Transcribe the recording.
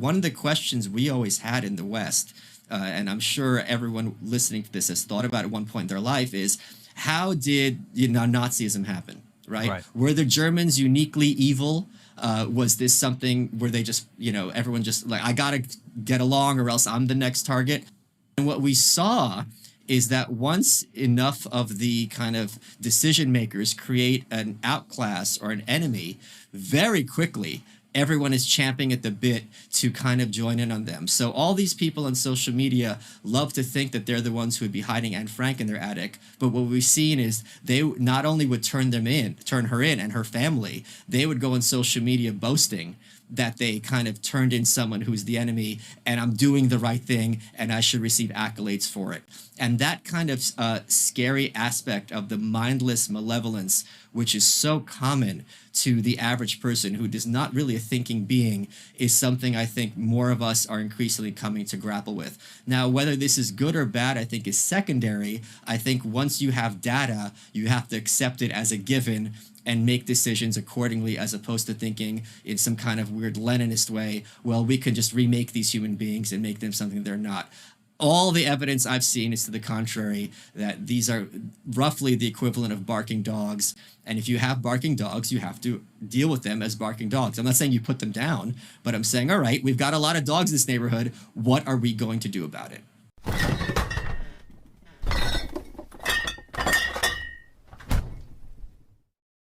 one of the questions we always had in the West, and I'm sure everyone listening to this has thought about at one point in their life, is how did Nazism happen, right? Right. Were the Germans uniquely evil? Was this something where they just, everyone just like, I gotta get along or else I'm the next target? And what we saw is that once enough of the kind of decision makers create an outclass or an enemy, very quickly everyone is champing at the bit to kind of join in on them. So all these people on social media love to think that they're the ones who would be hiding Anne Frank in their attic. But what we've seen is they not only would turn her in and her family, they would go on social media boasting that they kind of turned in someone who's the enemy and I'm doing the right thing and I should receive accolades for it. And that kind of scary aspect of the mindless malevolence, which is so common to the average person who is not really a thinking being, is something I think more of us are increasingly coming to grapple with. Now, whether this is good or bad, I think is secondary. I think once you have data, you have to accept it as a given and make decisions accordingly, as opposed to thinking in some kind of weird Leninist way, well, we can just remake these human beings and make them something they're not. All the evidence I've seen is to the contrary, that these are roughly the equivalent of barking dogs. And if you have barking dogs, you have to deal with them as barking dogs. I'm not saying you put them down, but I'm saying, all right, we've got a lot of dogs in this neighborhood. What are we going to do about it?